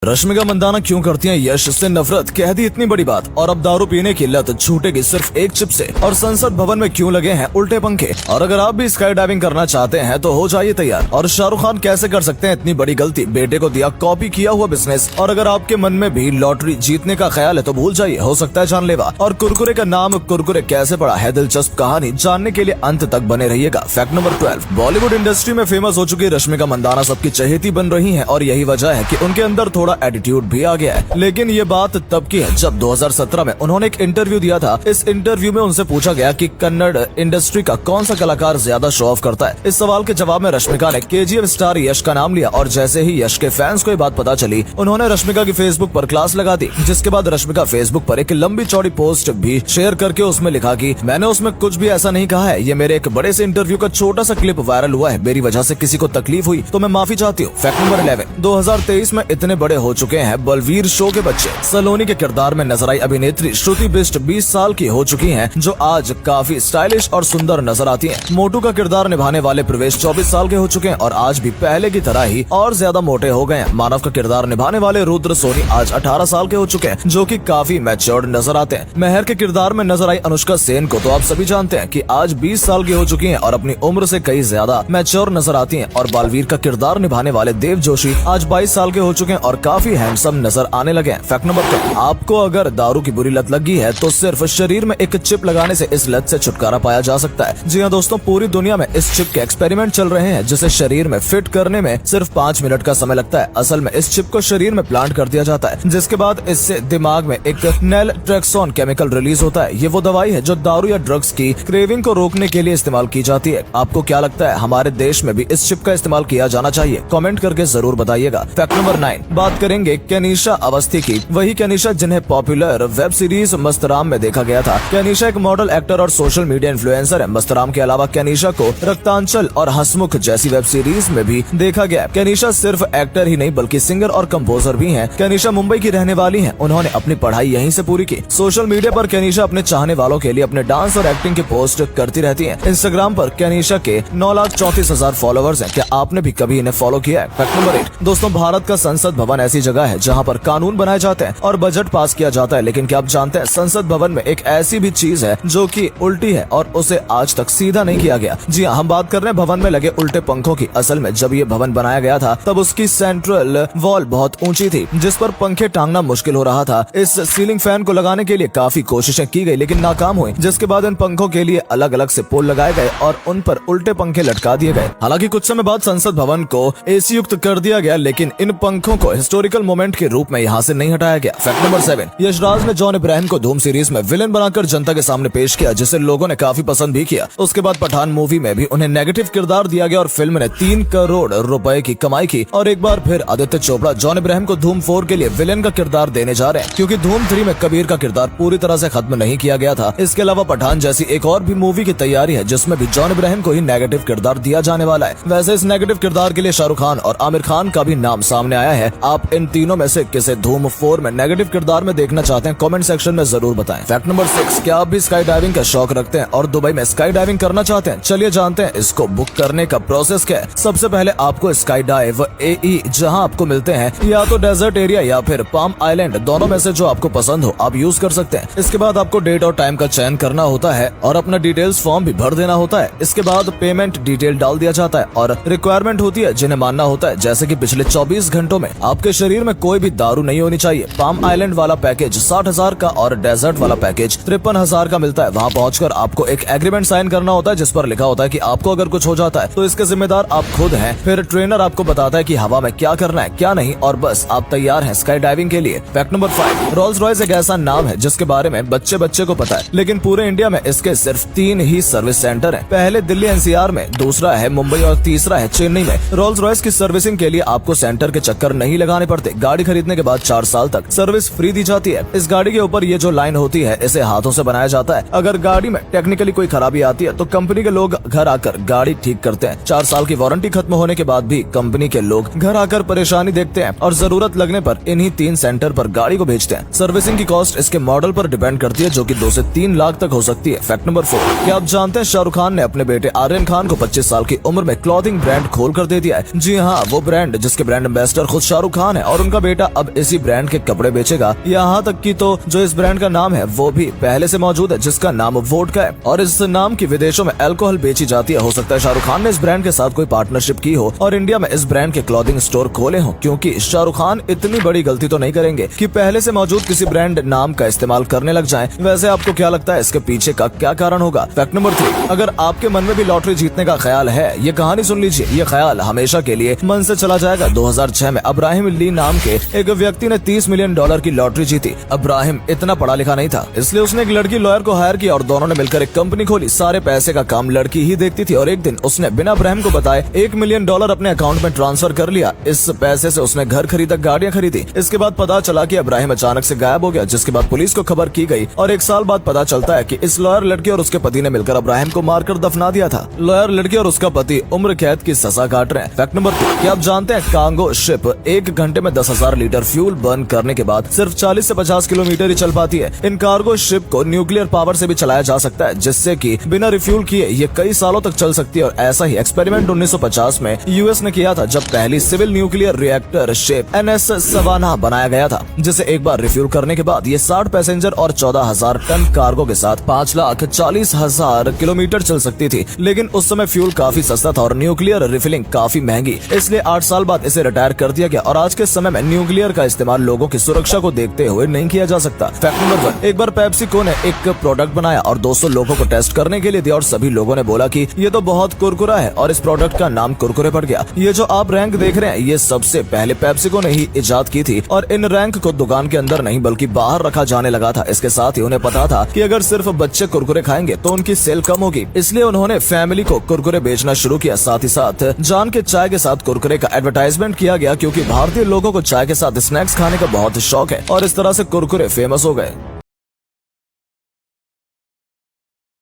रश्मिका मंदाना क्यों करती हैं यश से नफरत, कह दी इतनी बड़ी बात। और अब दारू पीने की लत छूटेगी सिर्फ एक चिप से। और संसद भवन में क्यों लगे हैं उल्टे पंखे। और अगर आप भी स्काई डाइविंग करना चाहते हैं तो हो जाइए तैयार। और शाहरुख खान कैसे कर सकते हैं इतनी बड़ी गलती, बेटे को दिया कॉपी किया हुआ बिजनेस। और अगर आपके मन में भी लॉटरी जीतने का ख्याल है तो भूल जाइए, हो सकता है जानलेवा। और कुरकुरे का नाम कुरकुरे कैसे पड़ा है, दिलचस्प कहानी जानने के लिए अंत तक बने रहिएगा। फैक्ट नंबर 12, बॉलीवुड इंडस्ट्री में फेमस हो चुकी रश्मिका मंदाना सबकी चहेती बन रही है। और यही वजह है कि उनके अंदर थोड़ा एटीट्यूड भी आ गया है। लेकिन ये बात तब की है जब 2017 में उन्होंने एक इंटरव्यू दिया था। इस इंटरव्यू में उनसे पूछा गया कि कन्नड़ इंडस्ट्री का कौन सा कलाकार ज्यादा शो ऑफ करता है। इस सवाल के जवाब में रश्मिका ने केजीएफ स्टार यश का नाम लिया। और जैसे ही यश के फैंस को ये बात पता चली, उन्होंने रश्मिका की फेसबुक पर क्लास लगा दी। जिसके बाद रश्मिका फेसबुक पर एक लंबी चौड़ी पोस्ट भी शेयर करके उसमें लिखा कि मैंने उसमें कुछ भी ऐसा नहीं कहा है, ये मेरे एक बड़े से इंटरव्यू का छोटा सा क्लिप वायरल हुआ है। मेरी वजह से किसी को तकलीफ हुई तो मैं माफी चाहती हूँ। फैक्ट नंबर 11, 2023 में इतने बड़े हो चुके हैं बलवीर शो के बच्चे। सलोनी के किरदार में नजर आई अभिनेत्री श्रुति बिष्ट 20 साल की हो चुकी हैं, जो आज काफी स्टाइलिश और सुंदर नजर आती हैं। मोटू का किरदार निभाने वाले प्रवेश 24 साल के हो चुके हैं और आज भी पहले की तरह ही और ज्यादा मोटे हो गए हैं। मानव का किरदार निभाने वाले रुद्र सोनी आज 18 साल के हो चुके हैं, जो कि काफी मैच्योर्ड नजर आते हैं। मेहर के किरदार में नजर आई अनुष्का सेन को तो आप सभी जानते हैं कि आज 20 साल की हो चुकी हैं और अपनी उम्र से कई ज्यादा मैच्योर नजर आती हैं। और बालवीर का किरदार निभाने वाले देव जोशी आज 22 साल के हो चुके हैं और काफी हैंडसम नजर आने लगे हैं। फैक्ट नंबर 10, आपको अगर दारू की बुरी लत लगी है तो सिर्फ शरीर में एक चिप लगाने से इस लत से छुटकारा पाया जा सकता है। जी हाँ दोस्तों, पूरी दुनिया में इस चिप के एक्सपेरिमेंट चल रहे हैं, जिसे शरीर में फिट करने में सिर्फ 5 मिनट का समय लगता है। असल में इस चिप को शरीर में प्लांट कर दिया जाता है, जिसके बाद इससे दिमाग में एक नैलट्रेक्सोन केमिकल रिलीज होता है। ये वो दवाई है जो दारू या ड्रग्स की क्रेविंग को रोकने के लिए इस्तेमाल की जाती है। आपको क्या लगता है, हमारे देश में भी इस चिप का इस्तेमाल किया जाना चाहिए? कमेंट करके जरूर बताइएगा। फैक्ट नंबर 9, बात करेंगे केनिशा अवस्थी की। वही केनिशा जिन्हें पॉपुलर वेब सीरीज मस्तराम में देखा गया था। केनिशा एक मॉडल, एक्टर और सोशल मीडिया इन्फ्लुएंसर है। मस्तराम के अलावा केनिशा को रक्तांचल और हंसमुख जैसी वेब सीरीज में भी देखा गया। केनिशा सिर्फ एक्टर ही नहीं बल्कि सिंगर और कंपोजर भी हैं। केनिशा मुंबई की रहने वाली हैं। उन्होंने अपनी पढ़ाई यहीं से पूरी की। सोशल मीडिया पर केनिशा अपने चाहने वालों के लिए अपने डांस और एक्टिंग के पोस्ट करती रहती हैं। इंस्टाग्राम पर केनिशा के 9,34,000 फॉलोअर्स हैं। क्या आपने भी कभी इन्हें फॉलो किया है? फैक्ट नंबर 8, दोस्तों भारत का संसद भवन ऐसी जगह है जहाँ पर कानून बनाए जाते हैं और बजट पास किया जाता है। लेकिन क्या आप जानते हैं, संसद भवन में एक ऐसी भी चीज है जो कि उल्टी है और उसे आज तक सीधा नहीं किया गया। जी हाँ, हम बात कर रहे हैं भवन में लगे उल्टे पंखों की। असल में जब ये भवन बनाया गया था तब उसकी सेंट्रल वॉल बहुत ऊंची थी, जिस पर पंखे टांगना मुश्किल हो रहा था। इस सीलिंग फैन को लगाने के लिए काफी कोशिशें की गई लेकिन नाकाम हुई, जिसके बाद इन पंखों के लिए अलग अलग से पोल लगाए गए और उन पर उल्टे पंखे लटका दिए गए। हालांकि कुछ समय बाद संसद भवन को एसी युक्त कर दिया गया, लेकिन इन पंखों को हिस्टोरिकल मोमेंट के रूप में यहाँ से नहीं हटाया गया। फैक्ट नंबर 7, यशराज ने जॉन इब्राहिम को धूम सीरीज में विलेन बनाकर जनता के सामने पेश किया, जिसे लोगों ने काफी पसंद भी किया। उसके बाद पठान मूवी में भी उन्हें नेगेटिव किरदार दिया गया और फिल्म ने 3 करोड़ रुपए की कमाई की। और एक बार फिर आदित्य चोपड़ा जॉन इब्राहिम को धूम 4 के लिए विलेन का किरदार देने जा रहे हैं, क्योंकि धूम 3 में कबीर का किरदार पूरी तरह से खत्म नहीं किया गया था। इसके अलावा पठान जैसी एक और भी मूवी की तैयारी है जिसमें भी जॉन इब्राहिम को ही नेगेटिव किरदार दिया जाने वाला है। वैसे इस नेगेटिव किरदार के लिए शाहरुख खान और आमिर खान का भी नाम सामने आया है। आप इन तीनों में से किसे धूम 4 में नेगेटिव किरदार में देखना चाहते हैं, कमेंट सेक्शन में जरूर बताएं। फैक्ट नंबर 6, क्या आप भी स्काई डाइविंग का शौक रखते हैं और दुबई में स्काई डाइविंग करना चाहते हैं? चलिए जानते हैं इसको बुक करने का प्रोसेस क्या है। सबसे पहले आपको स्काई डाइव AE जहां आपको मिलते हैं, या तो डेजर्ट एरिया या फिर पाम आइलैंड, दोनों में से जो आपको पसंद हो आप यूज कर सकते हैं। इसके बाद आपको डेट और टाइम का चयन करना होता है और अपना डिटेल्स फॉर्म भी भर देना होता है। इसके बाद पेमेंट डिटेल डाल दिया जाता है और रिक्वायरमेंट होती है जिन्हें मानना होता है, जैसे कि पिछले 24 घंटों में आपके शरीर में कोई भी दारू नहीं होनी चाहिए। पाम आइलैंड वाला पैकेज 60,000 का और डेजर्ट वाला पैकेज 53,000 का मिलता है। वहाँ पहुंचकर आपको एक एग्रीमेंट साइन करना होता है जिस पर लिखा होता है कि आपको अगर कुछ हो जाता है तो इसके जिम्मेदार आप खुद हैं। फिर ट्रेनर आपको बताता है कि हवा में क्या करना है क्या नहीं, और बस आप तैयार हैं स्काई डाइविंग के लिए। फैक्ट नंबर 5, रोल्स रॉयस एक ऐसा नाम है जिसके बारे में बच्चे बच्चे को पता है, लेकिन पूरे इंडिया में इसके सिर्फ 3 ही सर्विस सेंटर हैं। पहले दिल्ली NCR में, दूसरा है मुंबई और तीसरा है चेन्नई में। रोल्स रॉयस की सर्विसिंग के लिए आपको सेंटर के चक्कर नहीं लगाने पड़ते। गाड़ी खरीदने के बाद 4 साल तक सर्विस फ्री दी जाती है। इस गाड़ी के ऊपर ये जो लाइन होती है इसे हाथों से बनाया जाता है। अगर गाड़ी में टेक्निकली कोई खराबी आती है तो कंपनी के लोग घर आकर गाड़ी ठीक करते हैं। 4 साल की वारंटी खत्म होने के बाद भी कंपनी के लोग घर आकर परेशानी देखते हैं और जरूरत लगने पर इन्हीं 3 सेंटर पर गाड़ी को भेजते हैं। सर्विसिंग की कॉस्ट इसके मॉडल पर डिपेंड करती है, जो कि 2 से 3 लाख तक हो सकती है। फैक्ट नंबर 4, क्या आप जानते हैं शाहरुख खान ने अपने बेटे आर्यन खान को 25 साल की उम्र में क्लॉथिंग ब्रांड खोल कर दे दिया है। जी हाँ, वो ब्रांड जिसके ब्रांड एम्बेसडर खुद शाहरुख खान खान है और उनका बेटा अब इसी ब्रांड के कपड़े बेचेगा। यहाँ तक कि तो जो इस ब्रांड का नाम है वो भी पहले से मौजूद है, जिसका नाम वोडका है और इस नाम की विदेशों में अल्कोहल बेची जाती है। हो सकता है शाहरुख खान ने इस ब्रांड के साथ कोई पार्टनरशिप की हो और इंडिया में इस ब्रांड के क्लॉथिंग स्टोर खोले हो, क्योंकि शाहरुख खान इतनी बड़ी गलती तो नहीं करेंगे कि पहले से मौजूद किसी ब्रांड नाम का इस्तेमाल करने लग जाएं। वैसे आपको क्या लगता है इसके पीछे का क्या कारण होगा? फैक्ट नंबर 3, अगर आपके मन में भी लॉटरी जीतने का ख्याल है, ये कहानी सुन लीजिए। ये ख्याल हमेशा के लिए मन से चला जाएगा। 2006 में अब्राहिम ली नाम के एक व्यक्ति ने $30 मिलियन की लॉटरी जीती। अब्राहिम इतना पढ़ा लिखा नहीं था, इसलिए उसने एक लड़की लॉयर को हायर किया और दोनों ने मिलकर एक कंपनी खोली। सारे पैसे का काम लड़की ही देखती थी और एक दिन उसने बिना अब्राहिम को बताए $1 मिलियन अपने अकाउंट में ट्रांसफर कर लिया। इस पैसे से उसने घर खरीदा, गाड़ियां खरीदी। इसके बाद पता चला कि अब्राहिम अचानक से गायब हो गया, जिसके बाद पुलिस को खबर की गई और 1 साल बाद पता चलता है कि इस लॉयर लड़की और उसके पति ने मिलकर अब्राहिम को मारकर दफना दिया था। लॉयर लड़की और उसका पति उम्र कैद की सजा काट रहे हैं। फैक्ट नंबर 2, क्या आप जानते हैं कार्गो शिप 1 घंटे में 10,000 लीटर फ्यूल बर्न करने के बाद सिर्फ 40 से 50 किलोमीटर ही चल पाती है। इन कार्गो शिप को न्यूक्लियर पावर से भी चलाया जा सकता है, जिससे कि बिना रिफ्यूल किए ये कई सालों तक चल सकती है। और ऐसा ही एक्सपेरिमेंट 1950 में यूएस ने किया था, जब पहली civil nuclear reactor ship NS Savannah बनाया गया था, जिसे एक बार रिफ्यूल करने के बाद ये 60 पैसेंजर और 14,000 टन कार्गो के साथ 5,40,000 किलोमीटर चल सकती थी। लेकिन उस समय फ्यूल काफी सस्ता था और न्यूक्लियर रिफिलिंग काफी महंगी, इसलिए 8 साल बाद इसे रिटायर कर दिया गया। और आज के समय में न्यूक्लियर का इस्तेमाल लोगों की सुरक्षा को देखते हुए नहीं किया जा सकता। फैक्ट नंबर 1, एक बार पेप्सिको ने एक प्रोडक्ट बनाया और 200 लोगों को टेस्ट करने के लिए दिया और सभी लोगों ने बोला कि ये तो बहुत कुरकुरा है और इस प्रोडक्ट का नाम कुरकुरे पड़ गया। ये जो आप रैंक देख रहे हैं, ये सबसे पहले पेप्सिको ने ही इजाद की थी और इन रैंक को दुकान के अंदर नहीं बल्कि बाहर रखा जाने लगा था। इसके साथ ही उन्हें पता था कि अगर सिर्फ बच्चे कुरकुरे खाएंगे तो उनकी सेल कम होगी, इसलिए उन्होंने फैमिली को कुरकुरे बेचना शुरू किया। साथ ही साथ जान के चाय के साथ कुरकुरे का एडवर्टाइजमेंट किया गया, क्योंकि भारतीय लोगों को चाय के साथ स्नैक्स खाने का बहुत शौक है और इस तरह से कुरकुरे फेमस हो गए।